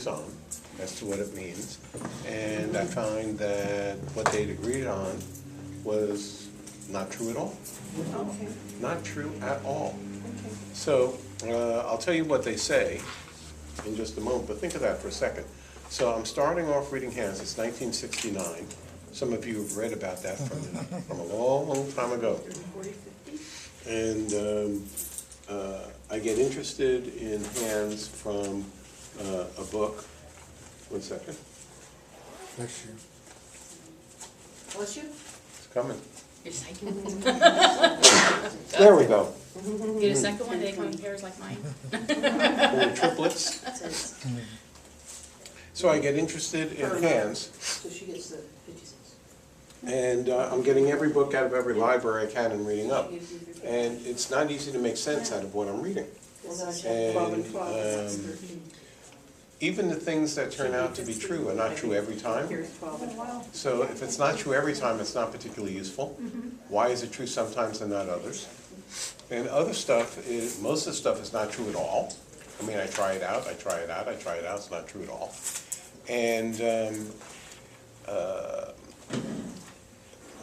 agrees on as to what it means, and I find that what they'd agreed on was not true at all. Okay. Not true at all. Okay. So I'll tell you what they say in just a moment, but think of that for a second. So I'm starting off reading Hands. It's 1969. Some of you have read about that from a long, long time ago. 40, 50? And I get interested in Hands from a book. 1 second. Bless you. Bless you. It's coming. Your second. There we go. Get a second one, they come in pairs like mine. Or triplets. So I get interested in Hands, So she gets the 50 cents. and I'm getting every book out of every library I can and reading up. And it's not easy to make sense out of what I'm reading. Well, then I checked 12 and 12, and that's And, 13. Even the things that turn out to be true are not true every time. Here's 12 and 12. So if it's not true every time, it's not particularly useful. Why is it true sometimes and not others? And other stuff, most of the stuff is not true at all. I mean, I try it out, I try it out, I try it out, it's not true at all. And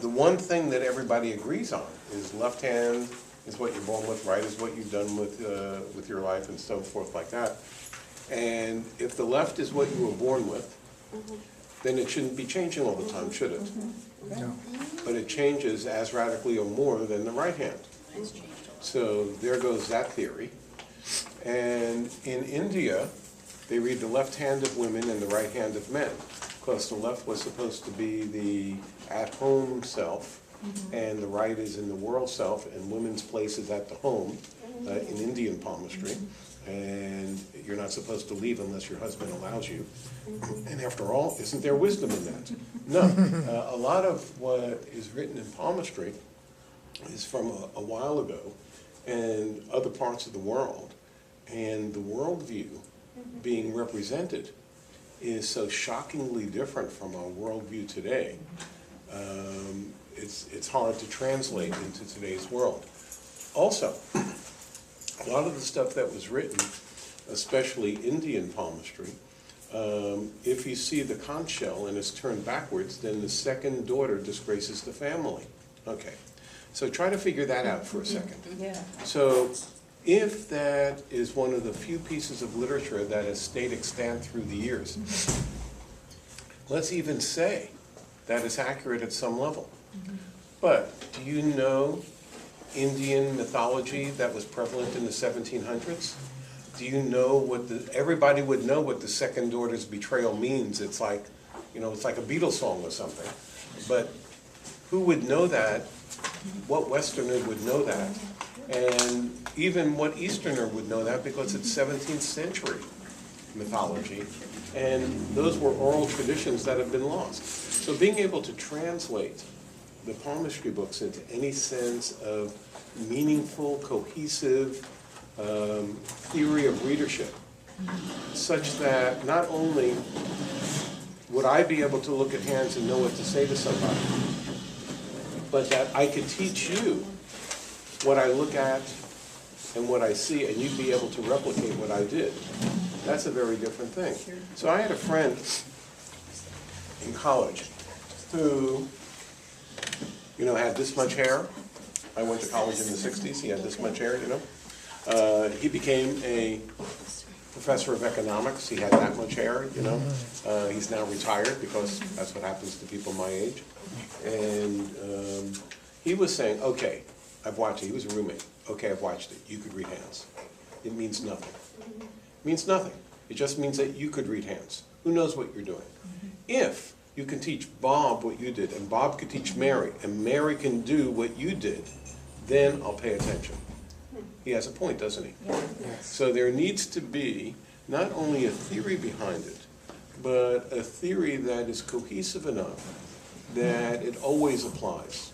the one thing that everybody agrees on is left hand is what you're born with, right is what you've done with your life and so forth like that. And if the left is what you were born with, then it shouldn't be changing all the time, should it? No. But it changes as radically or more than the right hand. Mine's changed a lot. So there goes that theory. And in India, they read the left hand of women and the right hand of men, because the left was supposed to be the at-home self, and the right is in the world self, and women's place is at the home in Indian palmistry. And you're not supposed to leave unless your husband allows you. And after all, isn't there wisdom in that? No. A lot of what is written in palmistry is from a while ago and other parts of the world. And the worldview being represented is so shockingly different from our worldview today. It's hard to translate into today's world. Also, a lot of the stuff that was written, especially Indian palmistry, if you see the conch shell and it's turned backwards, then the second daughter disgraces the family. Okay, so try to figure that out for a second. Yeah. So if that is one of the few pieces of literature that has stayed extant through the years, let's even say that it's accurate at some level. But do you know Indian mythology that was prevalent in the 1700s? Do you know everybody would know what the second daughter's betrayal means. It's like, it's like a Beatles song or something. But who would know that? What Westerner would know that? And even what Easterner would know that, because it's 17th century mythology. And those were oral traditions that have been lost. So being able to translate the palmistry books into any sense of meaningful, cohesive theory of readership, such that not only would I be able to look at Hands and know what to say to somebody, but that I could teach you what I look at and what I see, and you'd be able to replicate what I did. That's a very different thing. So I had a friend in college who had this much hair. I went to college in the 60s. He had this much hair, He became a professor of economics. He had that much hair, He's now retired because that's what happens to people my age. And he was saying, okay, I've watched it. He was a roommate. Okay, I've watched it. You could read Hands. It means nothing. It means nothing. It just means that you could read Hands. Who knows what you're doing? If you can teach Bob what you did, and Bob could teach Mary, and Mary can do what you did, then I'll pay attention. He has a point, doesn't he? Yes. So there needs to be not only a theory behind it, but a theory that is cohesive enough that it always applies.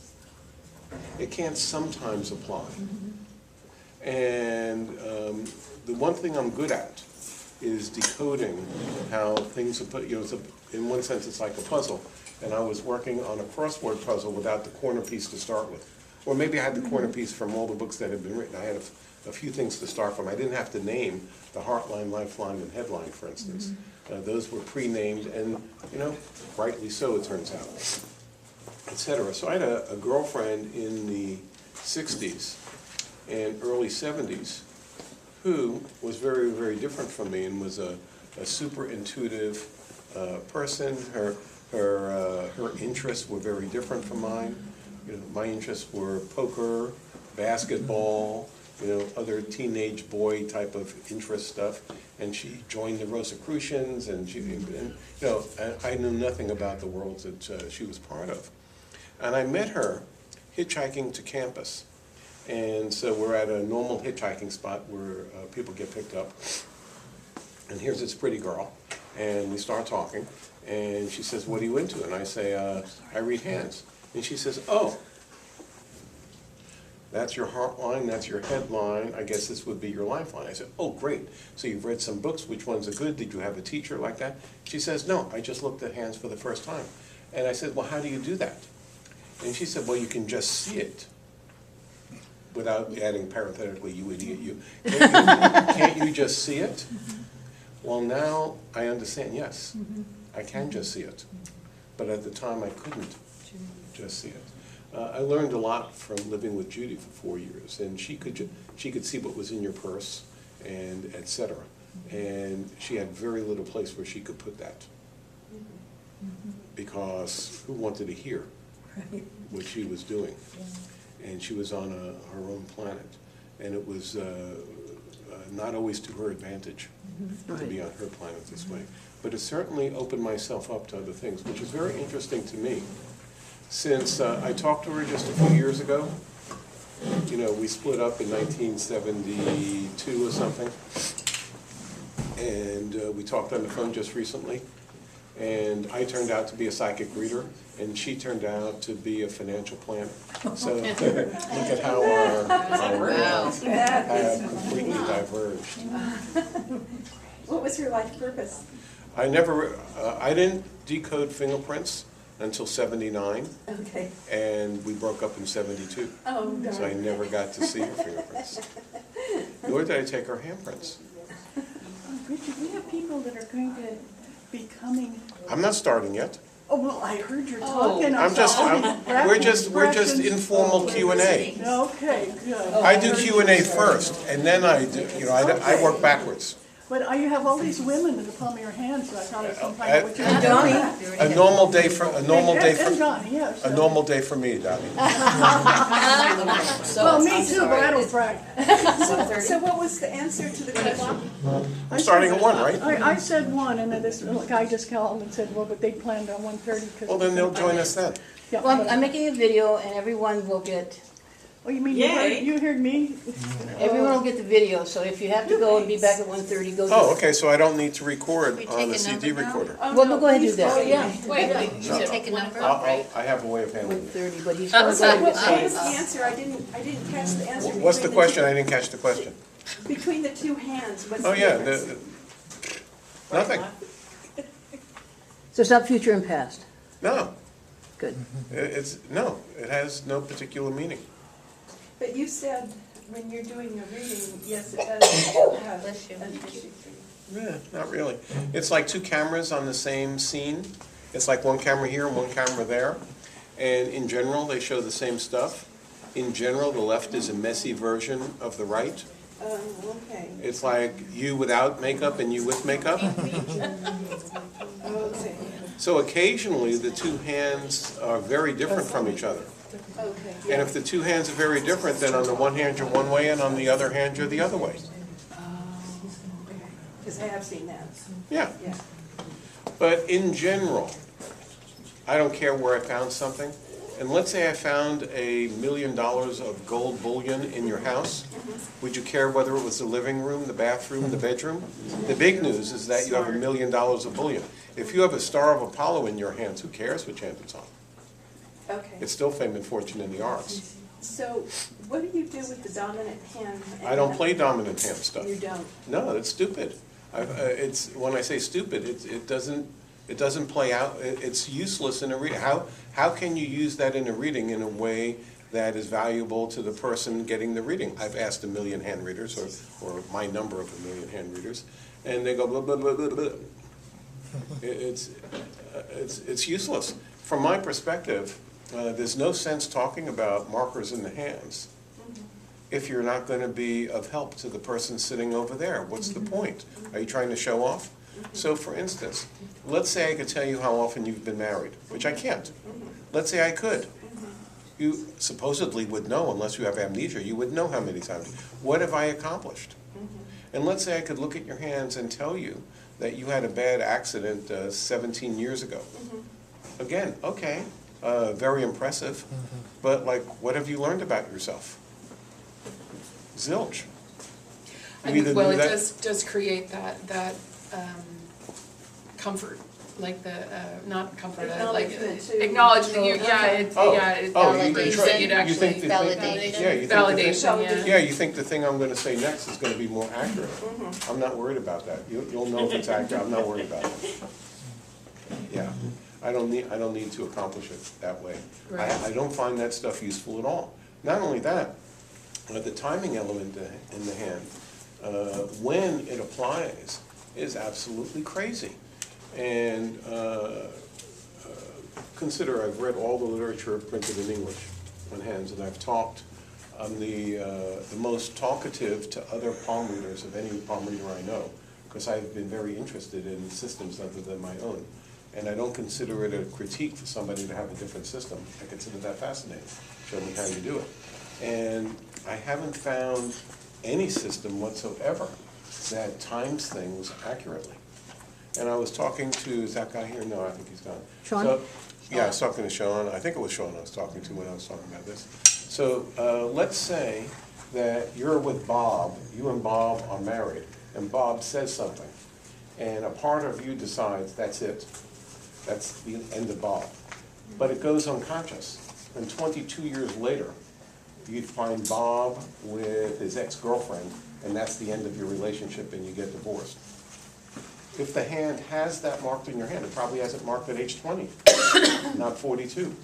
It can't sometimes apply. And the one thing I'm good at is decoding how things are put, in one sense it's like a puzzle, and I was working on a crossword puzzle without the corner piece to start with. Or maybe I had the corner piece from all the books that had been written. I had a few things to start from. I didn't have to name the heartline, lifeline, and headline, for instance. Those were pre-named, and, you know, rightly so, it turns out, etc. So I had a girlfriend in the 60s and early 70s who was very, very different from me and was a super intuitive person. Her interests were very different from mine. You know, my interests were poker, basketball, you know, other teenage boy type of interest stuff. And she joined the Rosicrucians, and you know, I knew nothing about the world that she was part of. And I met her hitchhiking to campus. And so we're at a normal hitchhiking spot where people get picked up. And here's this pretty girl, and we start talking. And she says, "What are you into?" And I say, "I read hands." And she says, "Oh, that's your heart line, that's your headline. I guess this would be your lifeline." I said, "Oh, great. So you've read some books. Which ones are good? Did you have a teacher like that?" She says, "No, I just looked at hands for the first time." And I said, "Well, how do you do that?" And she said, "Well, you can just see it." Without adding parenthetically, "You idiot, you." Can't you just see it? Well, now I understand, yes. I can just see it. But at the time, I couldn't just see it. I learned a lot from living with Judy for 4 years, and she could see what was in your purse, and et cetera. And she had very little place where she could put that, because who wanted to hear what she was doing? And she was on her own planet, and it was not always to her advantage to be on her planet this way. But it certainly opened myself up to other things, which is very interesting to me. Since I talked to her just a few years ago, you know, we split up in 1972 or something, and we talked on the phone just recently, and I turned out to be a psychic reader, and she turned out to be a financial planner. So look at how our have completely diverged. What was her life purpose? I didn't decode fingerprints until '79, Okay. and we broke up in '72. Oh, darn. So I never got to see her fingerprints. Nor did I take her handprints. Richard, we have people that are going to be coming. I'm not starting yet. Oh, well, I heard you're talking. We're just informal Q&A. Okay, good. I do Q&A first, and then I do, you know, I work backwards. But you have all these women in the palm of your hands, so I thought it was some kind of what you're And doing. Donnie. A normal day for And Johnny, yes. a normal day for me, Dottie. Well, me too, but I don't brag. So what was the answer to the question? I'm starting at 1, right? I said 1, and then this guy just called and said, well, but they planned on 1:30. Well, then they'll join us then. Yeah, Well, but- I'm making a video and everyone will get, Oh, you mean Yay. you heard me? everyone will get the video, so if you have to go and be back at 1:30, go do Oh, it. okay, so I don't need to record We on take the a CD number now? recorder. Oh, Well, no, we'll go ahead and do please that. go. Yeah. Wait, you should take a number, right? I have a way of handling it. 1:30, but he's Oh, going to sorry. go What and was get the saved. answer? I didn't catch the answer. What's the between question? I didn't catch the question. Between the two hands, what's the Oh, yeah, difference? nothing. So it's not future and past. No, Good. no, it has no particular meaning. But you said when you're doing a reading, yes, it does have Bless you. an issue. Yeah, not really. It's like 2 cameras on the same scene. It's like 1 camera here and 1 camera there. And in general, they show the same stuff. In general, the left is a messy version of the right. Okay. It's like you without makeup and you with makeup. Okay. So occasionally, the 2 hands are very different from each other. Okay. And if the 2 hands are very different, then on the one hand you're one way and on the other hand you're the other way. Because I have seen that. Yeah. Yeah. But in general, I don't care where I found something. And let's say I found $1 million of gold bullion in your house. Would you care whether it was the living room, the bathroom, the bedroom? The big news is that you have $1 million of bullion. If you have a Star of Apollo in your hands, who cares which hand it's on? Okay. It's still fame and fortune in the arts. So what do you do with the dominant hand? I don't play dominant hand stuff. You don't? No, it's stupid. When I say stupid, it doesn't play out. It's useless in a reading. How can you use that in a reading in a way that is valuable to the person getting the reading? I've asked 1 million hand readers, or my number of 1 million hand readers, and they go blah blah blah blah blah. It's useless. From my perspective, there's no sense talking about markers in the hands if you're not going to be of help to the person sitting over there. What's the point? Are you trying to show off? So for instance, let's say I could tell you how often you've been married, which I can't. Let's say I could. You supposedly would know, unless you have amnesia, you would know how many times. What have I accomplished? And let's say I could look at your hands and tell you that you had a bad accident 17 years ago. Again, okay, very impressive, but like, what have you learned about yourself? Zilch. I think, well, it does create that comfort, like the, not comfort, like Acknowledgement too. acknowledgement, it validates that you'd you think actually, the thing- Validation. yeah, you think the thing- validation, Yeah, you think the thing I'm gonna say next is gonna be more accurate. I'm not worried about that. You'll know if it's accurate, I'm not worried about it. Yeah, I don't need to accomplish it that way. Right. I don't find that stuff useful at all. Not only that, the timing element in the hand, when it applies, is absolutely crazy. And consider, I've read all the literature printed in English on hands, and I've talked. I'm the most talkative to other palm readers of any palm reader I know, because I've been very interested in systems other than my own. And I don't consider it a critique for somebody to have a different system. I consider that fascinating. Show me how you do it. And I haven't found any system whatsoever that times things accurately. And I was talking to, is that guy here? No, I think he's gone. Sean? So, yeah, I was talking to Sean. I think it was Sean I was talking to when I was talking about this. So let's say that you're with Bob, you and Bob are married, and Bob says something, and a part of you decides that's it. That's the end of Bob. But it goes unconscious. And 22 years later, you'd find Bob with his ex-girlfriend, and that's the end of your relationship, and you get divorced. If the hand has that marked in your hand, it probably has it marked at age 20, not 42.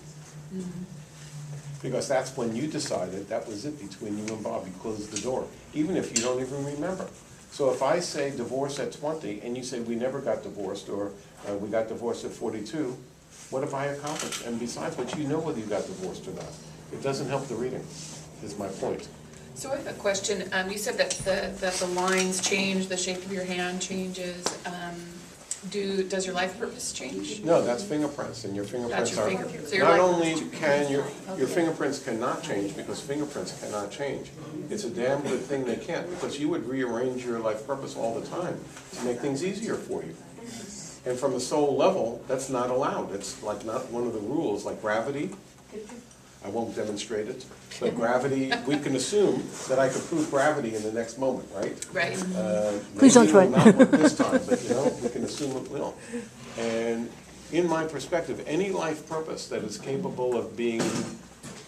Because that's when you decided that was it between you and Bob. You closed the door, even if you don't even remember. So if I say divorce at 20, and you say we never got divorced, or we got divorced at 42, what have I accomplished? And besides which, you know whether you got divorced or not. It doesn't help the reading, is my point. So I have a question. You said that the lines change, the shape of your hand changes. Does your life purpose change? No, that's fingerprints, and your fingerprints That's your are, fingerprints. So your not life- only can your fingerprints cannot change, because fingerprints cannot change. It's a damn good thing they can't, because you would rearrange your life purpose all the time to make things easier for you. And from a soul level, that's not allowed. It's like not one of the rules, like gravity. I won't demonstrate it, but gravity, we can assume that I could prove gravity in the next moment, right? Right. Please don't try. Maybe it will not work this time, but you know, we can assume it will. And in my perspective, any life purpose that is capable of being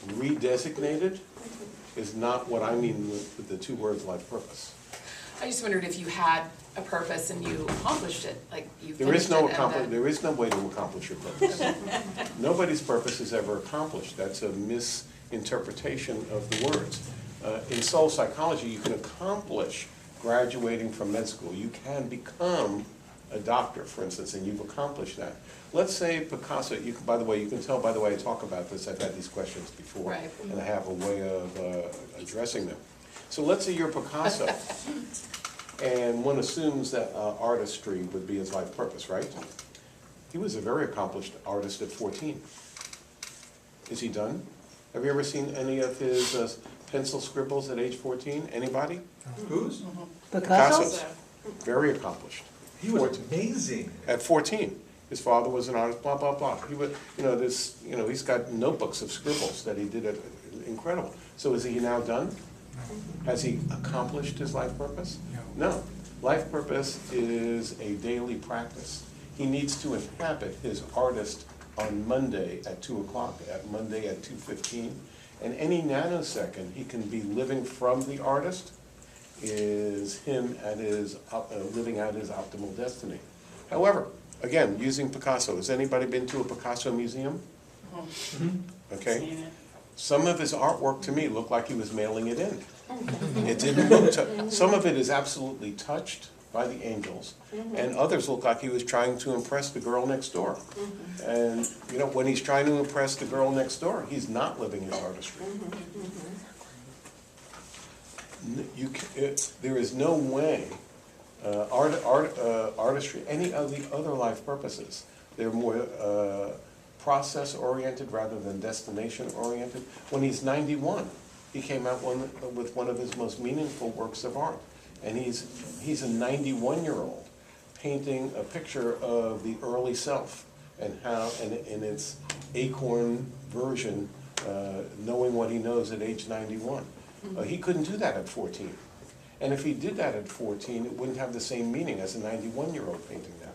redesignated is not what I mean with the two words life purpose. I just wondered if you had a purpose and you accomplished it, like you There is finished no it and there is no way to accomplish your purpose. Nobody's purpose is ever accomplished. That's a misinterpretation of the words. In soul psychology, you can accomplish graduating from med school. You can become a doctor, for instance, and you've accomplished that. Let's say Picasso, by the way, you can tell by the way I talk about this, I've had these questions before, Right. and I have a way of addressing them. So let's say you're Picasso, and one assumes that artistry would be his life purpose, right? He was a very accomplished artist at 14. Is he done? Have you ever seen any of his pencil scribbles at age 14? Anybody? Whose? Picasso? Very accomplished. He was 14. amazing. At 14. His father was an artist, blah, blah, blah. He would, he's got notebooks of scribbles that he did at, incredible. So is he now done? Has he accomplished his life purpose? No. Life purpose is a daily practice. He needs to inhabit his artist on Monday at 2 o'clock, at Monday at 2:15. And any nanosecond he can be living from the artist is him at his, living out his optimal destiny. However, again, using Picasso, has anybody been to a Picasso museum? Okay. Some of his artwork to me looked like he was mailing it in. It didn't look, some of it is absolutely touched, by the angels, and others look like he was trying to impress the girl next door. And, you know, when he's trying to impress the girl next door, he's not living his artistry. There is no way artistry, any of the other life purposes, they're more process-oriented rather than destination-oriented. When he's 91, he came out with one of his most meaningful works of art. And he's a 91-year-old painting a picture of the early self and how, in its acorn version, knowing what he knows at age 91. He couldn't do that at 14. And if he did that at 14, it wouldn't have the same meaning as a 91-year-old painting that.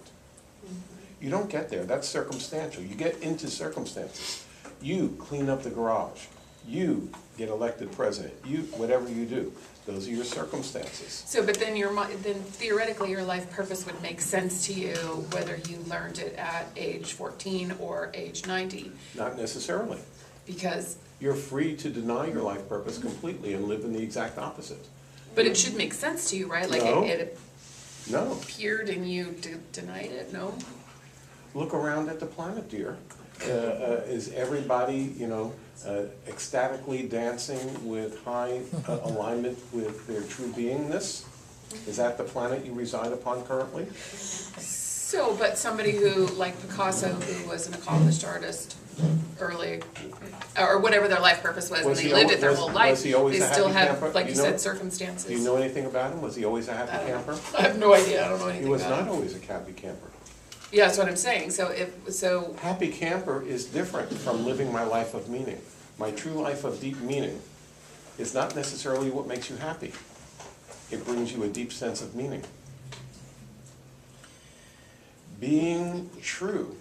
You don't get there. That's circumstantial. You get into circumstances. You clean up the garage. You get elected president. You, whatever you do. Those are your circumstances. So, but then then theoretically your life purpose would make sense to you whether you learned it at age 14 or age 90. Not necessarily. Because. You're free to deny your life purpose completely and live in the exact opposite. But it should make sense to you, right? Like No. it No. appeared and you denied it, no? Look around at the planet, dear. Is everybody, you know, ecstatically dancing with high alignment with their true beingness? Is that the planet you reside upon currently? So, but somebody who, like Picasso, who was an accomplished artist early, or whatever their life purpose was, and Was they he lived al- it their was- whole life, was he always they a still happy have, camper? like Do you you know- said, circumstances. Do you know anything about him? Was he always a happy camper? I have no idea, I don't know anything He was about not it. always a happy camper. Yeah, that's what I'm saying, so, Happy camper is different from living my life of meaning. My true life of deep meaning is not necessarily what makes you happy. It brings you a deep sense of meaning. Being true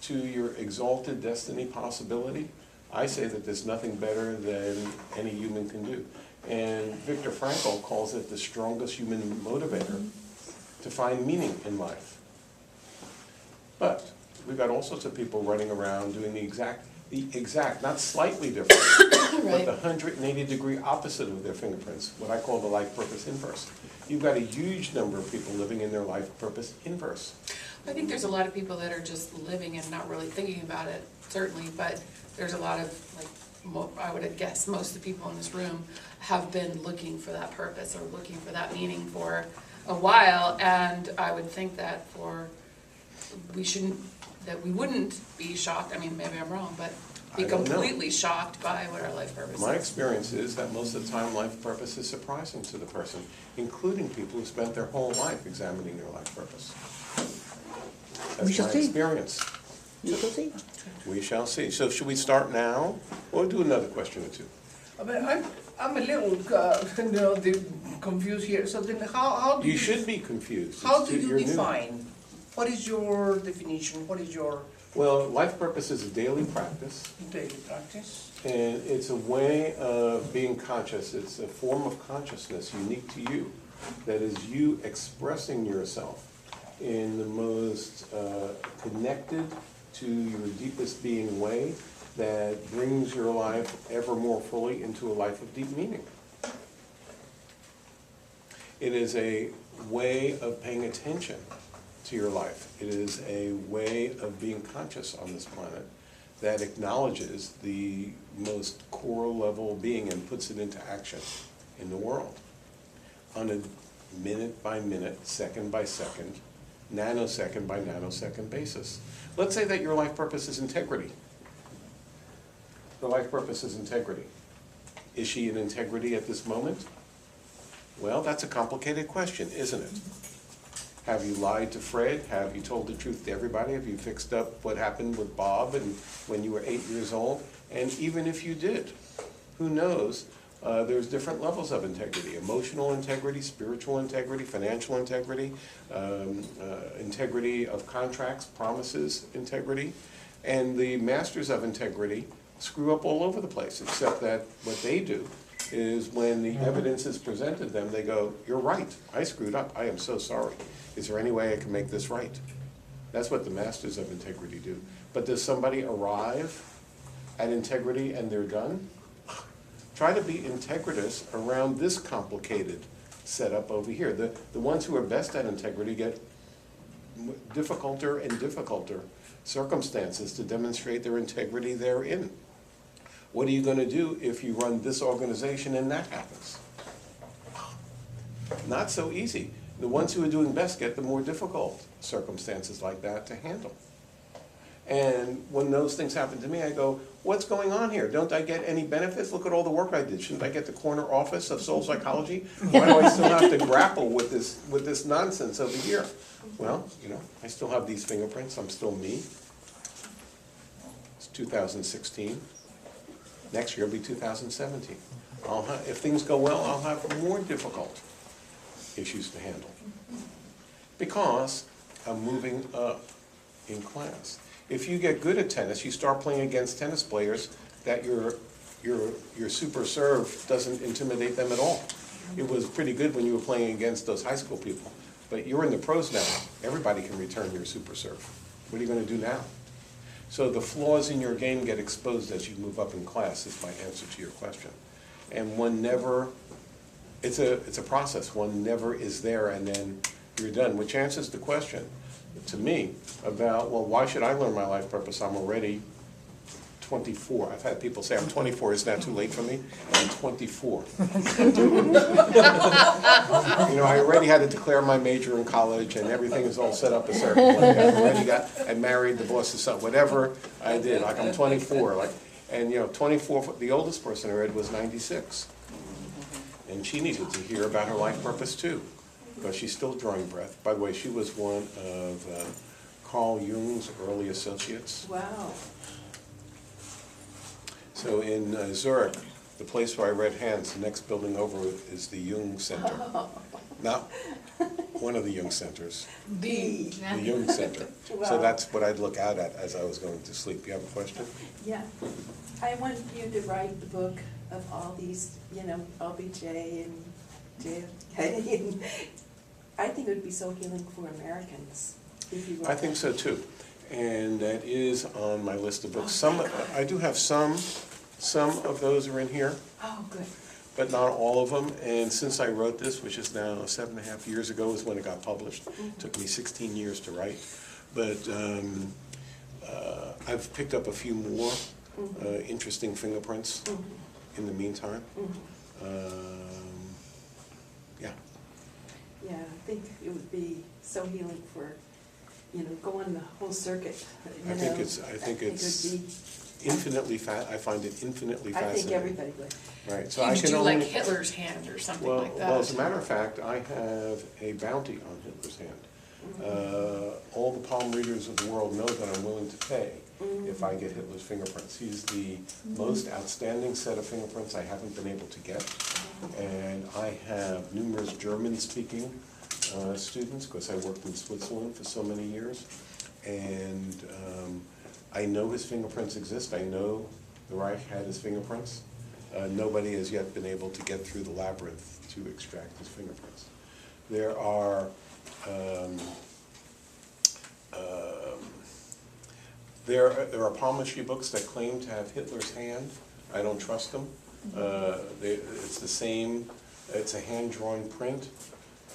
to your exalted destiny possibility, I say that there's nothing better than any human can do. And Viktor Frankl calls it the strongest human motivator to find meaning in life. But we've got all sorts of people running around doing the exact, not slightly different, but the 180-degree opposite of their fingerprints, what I call the life purpose inverse. You've got a huge number of people living in their life purpose inverse. I think there's a lot of people that are just living and not really thinking about it, certainly, but there's a lot of, like, I would guess most of the people in this room have been looking for that purpose or looking for that meaning for a while, and I would think that we wouldn't be shocked, I mean, maybe I'm wrong, but be I don't know. completely shocked by what our life purpose is. My experience is that most of the time life purpose is surprising to the person, including people who spent their whole life examining their life purpose. We shall That's my see. experience. You shall see. We shall see. So should we start now? We'll do another question or two. I mean, I'm a little, confused here. So then, how do You should be confused. How It's- do you you're new. define? What is your definition? What is your Well, life purpose is a daily practice, daily practice? and it's a way of being conscious. It's a form of consciousness unique to you, that is you expressing yourself in the most connected to your deepest being way that brings your life ever more fully into a life of deep meaning. It is a way of paying attention to your life. It is a way of being conscious on this planet that acknowledges the most core level being and puts it into action in the world on a minute by minute, second by second, nanosecond by nanosecond basis. Let's say that your life purpose is integrity. Your life purpose is integrity. Is she in integrity at this moment? Well, that's a complicated question, isn't it? Have you lied to Fred? Have you told the truth to everybody? Have you fixed up what happened with Bob and when you were 8 years old? And even if you did, who knows? There's different levels of integrity: emotional integrity, spiritual integrity, financial integrity, integrity of contracts, promises, integrity. And the masters of integrity screw up all over the place, except that what they do is when the evidence is presented them, they go, "You're right, I screwed up, I am so sorry. Is there any way I can make this right?" That's what the masters of integrity do. But does somebody arrive at integrity and they're done? Try to be integritous around this complicated set up over here. The ones who are best at integrity get difficulter and difficulter circumstances to demonstrate their integrity therein. What are you going to do if you run this organization and that happens? Not so easy. The ones who are doing best get the more difficult circumstances like that to handle. And when those things happen to me, I go, what's going on here? Don't I get any benefits? Look at all the work I did. Shouldn't I get the corner office of soul psychology? Why do I still have to grapple with this nonsense over here? Well, you know, I still have these fingerprints. I'm still me. It's 2016. Next year will be 2017. If things go well, I'll have more difficult issues to handle because I'm moving up in class. If you get good at tennis, you start playing against tennis players that your super serve doesn't intimidate them at all. It was pretty good when you were playing against those high school people, but you're in the pros now. Everybody can return your super serve. What are you going to do now? So the flaws in your game get exposed as you move up in class, is my answer to your question. And one never, it's a process. One never is there and then you're done, which answers the question to me about, well, why should I learn my life purpose? I'm already 24. I've had people say I'm 24. Isn't that too late for me? I'm 24. You know, I already had to declare my major in college, and everything is all set up a certain way. I married the boss's son, whatever I did. Like I'm 24. And you know, 24. The oldest person I read was 96, and she needed to hear about her life purpose too, because she's still drawing breath. By the way, she was one of Carl Jung's early associates. Wow. So in Zurich, the place where I read Hands, the next building over is the Jung Center. Not one of the Jung Centers, the Jung Center. Wow. So that's what I'd look out at as I was going to sleep. You have a question? Yeah. I want you to write the book of all these, you know, LBJ and JFK. And I think it would be so healing for Americans if you wrote I think so too. And that is on my list of books. Some, I do have some of those are in here, Oh, good. but not all of them. And since I wrote this, which is now 7.5 years ago is when it got published, it took me 16 years to write. But I've picked up a few more interesting fingerprints in the meantime. Yeah. Yeah, I think it would be so healing for, you know, go on the whole circuit. I think it's infinitely I find it infinitely fascinating. I think everybody would. Right, so You I could can do only. like Hitler's hand or something like that. Well, as a matter of fact, I have a bounty on Hitler's hand. All the palm readers of the world know that I'm willing to pay if I get Hitler's fingerprints. He's the most outstanding set of fingerprints I haven't been able to get. And I have numerous German-speaking students, because I worked in Switzerland for so many years. And I know his fingerprints exist. I know the Reich had his fingerprints. Nobody has yet been able to get through the labyrinth to extract his fingerprints. There are there are palmistry books that claim to have Hitler's hand. I don't trust them. It's the same. It's a hand-drawn print,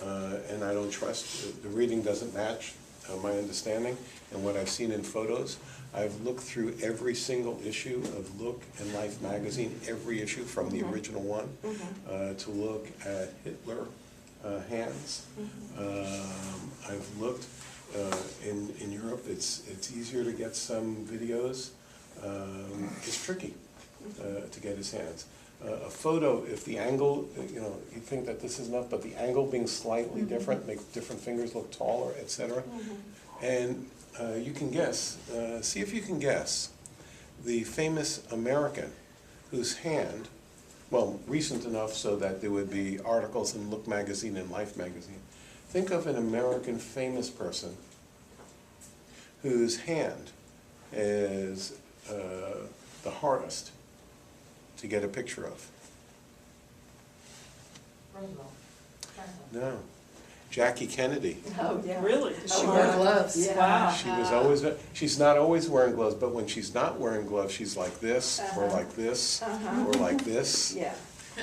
and I don't trust. The reading doesn't match my understanding and what I've seen in photos. I've looked through every single issue of Look and Life magazine, every issue from the original one, to look at Hitler hands. I've looked in Europe. It's easier to get some videos. It's tricky to get his hands. A photo, if the angle, you know, you think that this is enough, but the angle being slightly different makes different fingers look taller, etc. And you can guess, see if you can guess, the famous American whose hand, well, recent enough so that there would be articles in Look magazine and Life magazine. Think of an American famous person whose hand is the hardest to get a picture of. No. Jackie Kennedy. Oh, yeah. Really? She wore gloves. Yeah. Wow. She was always, she's not always wearing gloves, but when she's not wearing gloves, she's like this, or like this, or like this. Yeah.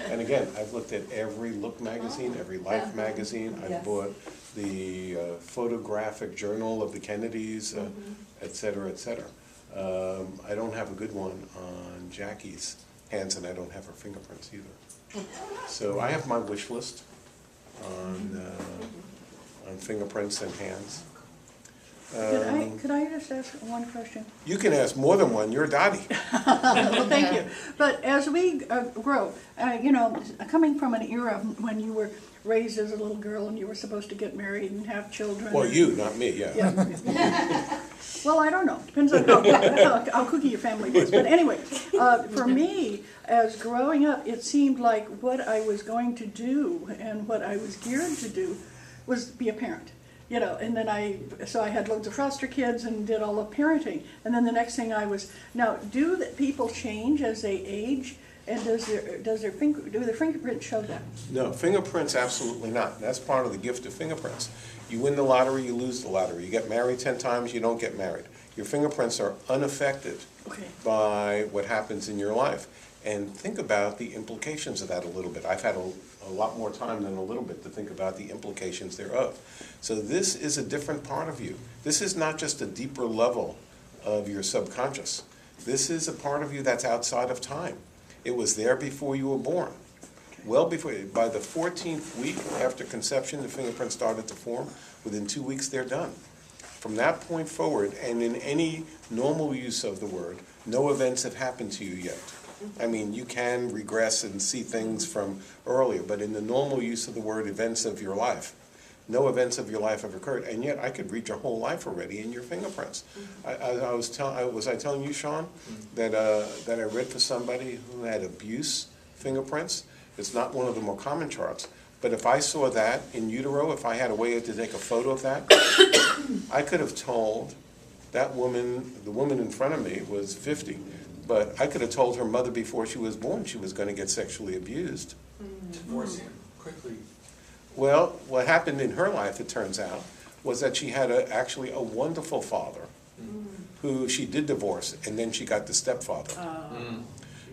And again, I've looked at every Look magazine, every Life magazine. I've Yes. bought the photographic journal of the Kennedys, et cetera, et cetera. I don't have a good one on Jackie's hands, and I don't have her fingerprints either. So I have my wish list on fingerprints and hands. Could I just ask one question? You can ask more than one, you're Dottie. Well, thank you. But as we grow, you know, coming from an era when you were raised as a little girl and you were supposed to get married and have children. Well, you, not me, yeah. Yeah. Well, I don't know. Depends on how cookie your family was. But anyway, for me, as growing up, it seemed like what I was going to do and what I was geared to do was be a parent. You know, and then I had loads of foster kids and did all the parenting. And then the next thing now, do the people change as they age? And do their fingerprints show that? No, fingerprints, absolutely not. That's part of the gift of fingerprints. You win the lottery, you lose the lottery. You get married 10 times, you don't get married. Your fingerprints are unaffected by what happens in your life. And think about the implications of that a little bit. I've had a lot more time than a little bit to think about the implications thereof. So this is a different part of you. This is not just a deeper level of your subconscious. This is a part of you that's outside of time. It was there before you were born. Well before, by the 14th week after conception, the fingerprints started to form. Within 2 weeks, they're done. From that point forward, and in any normal use of the word, no events have happened to you yet. I mean, you can regress and see things from earlier, but in the normal use of the word events of your life, no events of your life have occurred, and yet I could read your whole life already in your fingerprints. Was I telling you, Sean, that I read for somebody who had abuse fingerprints? It's not one of the more common charts, but if I saw that in utero, if I had a way to take a photo of that, I could have told that woman, the woman in front of me was 50, but I could have told her mother before she was born she was going to get sexually abused. Divorce him quickly. Well, what happened in her life, it turns out, was that she had actually a wonderful father who she did divorce, and then she got the stepfather.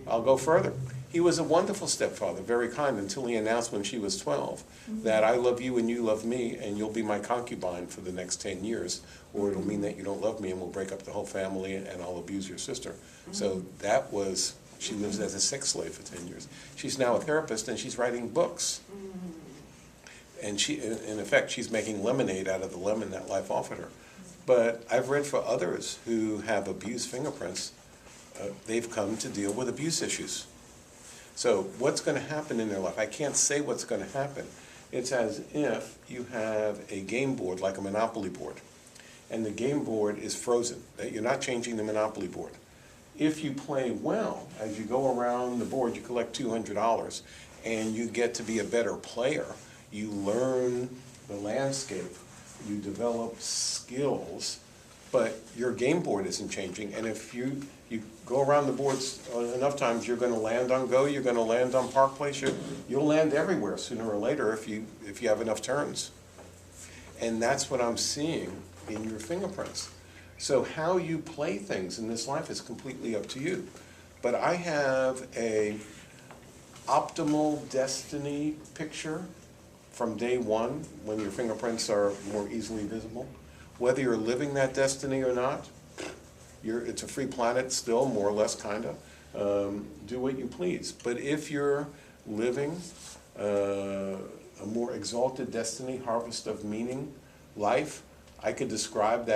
I'll go further. He was a wonderful stepfather, very kind, until he announced when she was 12 that I love you and you love me, and you'll be my concubine for the next 10 years, or it'll mean that you don't love me and we'll break up the whole family and I'll abuse your sister. So that was, she lives as a sex slave for 10 years. She's now a therapist and she's writing books. And she, in effect, she's making lemonade out of the lemon that life offered her. But I've read for others who have abused fingerprints, they've come to deal with abuse issues. So what's going to happen in their life? I can't say what's going to happen. It's as if you have a game board, like a Monopoly board, and the game board is frozen. That you're not changing the Monopoly board. If you play well, as you go around the board, you collect $200, and you get to be a better player. You learn the landscape, you develop skills, but your game board isn't changing. And if you go around the boards enough times, you're going to land on Go, you're going to land on Park Place, you'll land everywhere sooner or later if you have enough turns. And that's what I'm seeing in your fingerprints. So how you play things in this life is completely up to you. But I have a optimal destiny picture from day one, when your fingerprints are more easily visible. Whether you're living that destiny or not, it's a free planet still, more or less, kind of. Do what you please. But if you're living a more exalted destiny, harvest of meaning, life, I could describe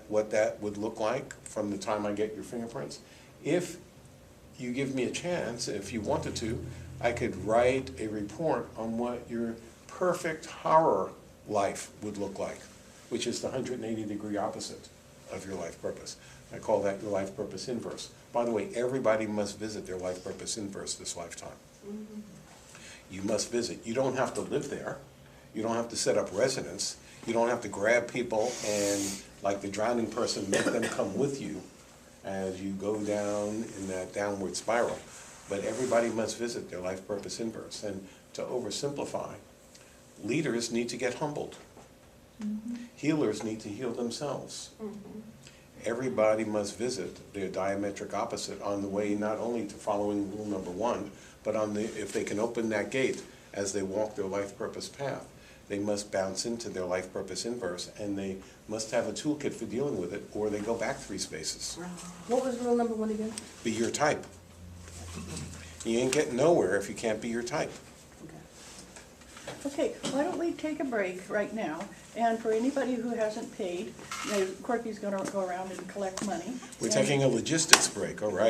what that would look like from the time I get your fingerprints. If you give me a chance, if you wanted to, I could write a report on what your perfect horror life would look like, which is the 180-degree opposite of your life purpose. I call that your life purpose inverse. By the way, everybody must visit their life purpose inverse this lifetime. You must visit. You don't have to live there. You don't have to set up residence. You don't have to grab people and, like the drowning person, make them come with you as you go down in that downward spiral. But everybody must visit their life purpose inverse. And to oversimplify, leaders need to get humbled. Healers need to heal themselves. everybody must visit their diametric opposite on the way not only to following rule number 1, but on the, if they can open that gate as they walk their life purpose path, they must bounce into their life purpose inverse, and they must have a toolkit for dealing with it, or they go back 3 spaces. What was rule number 1 again? Be your type. You ain't getting nowhere if you can't be your type. Okay, why don't we take a break right now, and for anybody who hasn't paid, Corky's gonna go around and collect money. We're And- taking a logistics break, all right.